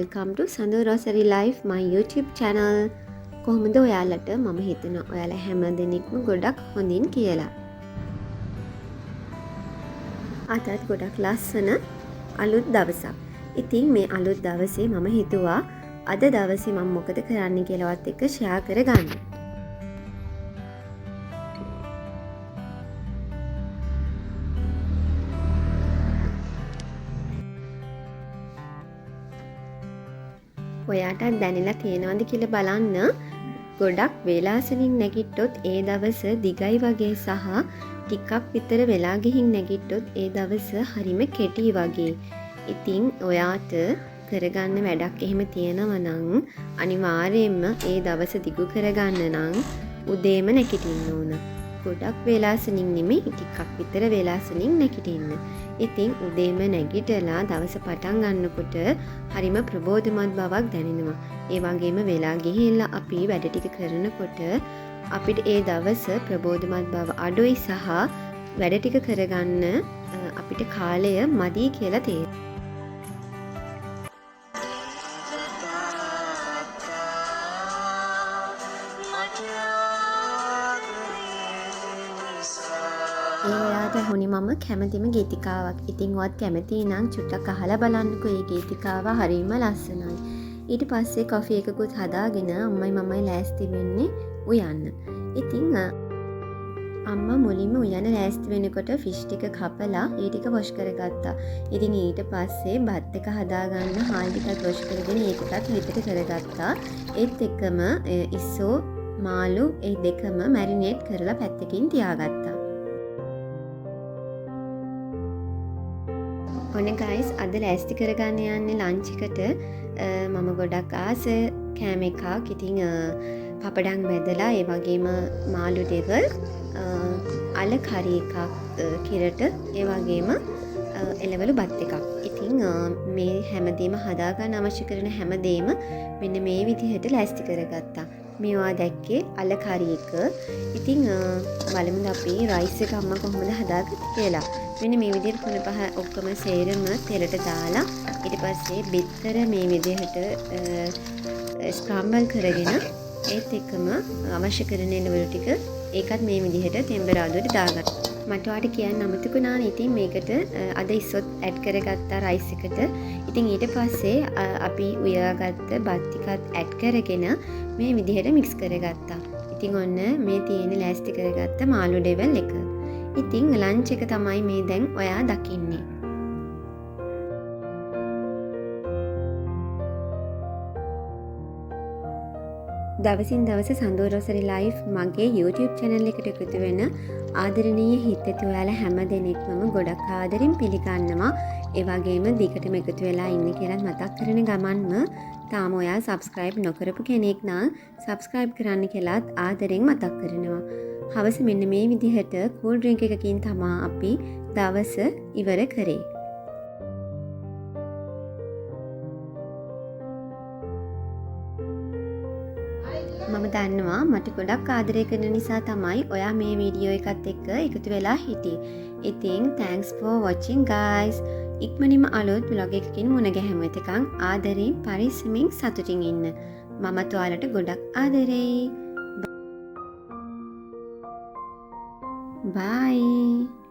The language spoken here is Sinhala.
welcome to sandu rosare life my YouTube channel. කොහොමද ඔයාලට? මම හිතනවා ඔයාලා හැම දෙනෙක්ම ගොඩක් හොඳින් කියලා. අදත් ගොඩක් ලස්සන අලුත් දවසක්. ඉතින් මේ අලුත් දවසේ මම හිතුවා අද දවසේ මම මොකද කරන්න කියලාවත් එක්ක ෂෙයා කරගන්න. ඔයාට දැනෙලා තියෙනවද කියලා බලන්න. ගොඩක් වේලාසනින් නැගිට්ටොත් ඒ දවස දිගයි වගේ සහ ටිකක් විතර වෙලා ගිහින් නැගිට්ටොත් ඒ දවස හරිම කෙටි වගේ. ඉතින් ඔයාට කරගන්න වැඩක් එහෙම තියෙනවා නම් අනිවාර්යයෙන්ම ඒ දවස දිගු කරගන්න නම් උදේම නැගිටින්න ඕන. ගොඩක් වේලාසනින් නෙමෙයි ටිකක් විතර වේලාසනින් නැගිටින්න. ඉතින් උදේම නැගිටලා දවස පටන් ගන්නකොට හරිම ප්‍රබෝධමත් බවක් දැනෙනවා. ඒ වගේම වෙලා ගිහිල්ලා අපි වැඩ ටික කරනකොට අපිට ඒ දවස ප්‍රබෝධමත් බව අඩුයි සහ වැඩ ටික කරගන්න අපිට කාලය මදි කියලා තේරෙනවා. එයාට හොනි මම කැමතිම ගීතිකාවක්. ඉතින් ඔයත් කැමති නම් චුට්ටක් අහලා බලන්නකෝ. මේ ගීතිකාව හරිම ලස්සනයි. ඊට පස්සේ කොෆි එකකුත් හදාගෙන අම්මයි මමයි ලෑස්ති වෙන්නේ උයන්න. ඉතින් අම්මා මුලින්ම උයන ලෑස්ති වෙනකොට ෆිෂ් ටික කපලා ඒ ටික වොෂ් කරගත්තා. ඉතින් ඊට පස්සේ බත් එක හදාගන්න හාල් ටිකක් වොෂ් කරගෙන ඒකටත් හිතට කරගත්තා. ඒත් එක්කම ඉස්සෝ මාළු ඒ දෙකම මැරිනේට් කරලා පැත්තකින් තියාගත්තා. ඔන්න ගයිස් අද ලෑස්ති කරගන්න යන්නේ ලන්ච් එකට. මම ගොඩක් ආස කෑම එකක්. ඉතින් පපඩම් බෙදලා ඒ වගේම මාළු දෙක අල කරි එකක් කිරට ඒ වගේම එළවලු බත් එකක්. ඉතින් මේ හැමදේම හදාගන්න අවශ්‍ය කරන හැමදේම මෙන්න මේ විදිහට ලෑස්ති කරගත්තා. මේවා දැක්කේ අල කරි එක. ඉතින් බලමු අපි රයිස් එක අම්මා කොහොමද හදාගත්තේ කියලා. මෙන්න මේ විදිහට තුන පහ ඔක්කොම සේරම තෙලට දාලා ඊට පස්සේ බිත්තර මේ විදිහට ස්ක්‍රම්බල් කරගෙන ඒත් එක්කම අවශ්‍ය කරන එළවලු ටික ඒකත් මේ විදිහට ටෙම්පරාදුවට දාගන්න. මට ඔයාලට කියන්න අමතකුණා නේ. ඉතින් මේකට අද ඉස්සොත් ඇඩ් කරගත්තා රයිස් එකට. ඉතින් ඊට පස්සේ අපි උයාගත්ත බත් ටිකත් ඇඩ් කරගෙන මේ විදිහට මික්ස් කරගත්තා. ඉතින් ඔන්න මේ තියෙන ලෑස්ති කරගත්ත මාළු ඩෙවල් එක. ඉතින් ලන්ච් එක තමයි මේ දැන් ඔයා දකින්නේ. දවසින් දවස sandu rosare life මගේ YouTube channel එකට එකතු වෙන ආදරණීය හිතති ඔයාලා හැම දෙනෙක්ම ගොඩක් ආදරෙන් පිළිගන්නවා. ඒ වගේම දිගටම එකතු වෙලා ඉන්න කියලා මතක් කරන ගමන්ම තාම ඔයා subscribe නොකරපු කෙනෙක් නම් subscribe කරන්න කියලාත් ආදරෙන් මතක් කරනවා. හවස මෙන්න මේ විදිහට කූල් ඩ්‍රින්ක් එකකින් තමයි අපි දවස ඉවර කරේ. මම දන්නවා මට ගොඩක් ආදරය කරන නිසා තමයි ඔයා මේ වීඩියෝ එකත් එක්ක එකතු වෙලා හිටියේ. ඉතින් thanks for watching guys. ඉක්මනින්ම අලුත් vlog එකකින් මුණ ගැහෙමු. එතකන් ආදරෙන් පරිස්සමින් සතුටින් ඉන්න. මමත් ඔයාලට ගොඩක් ආදරෙයි. Bye.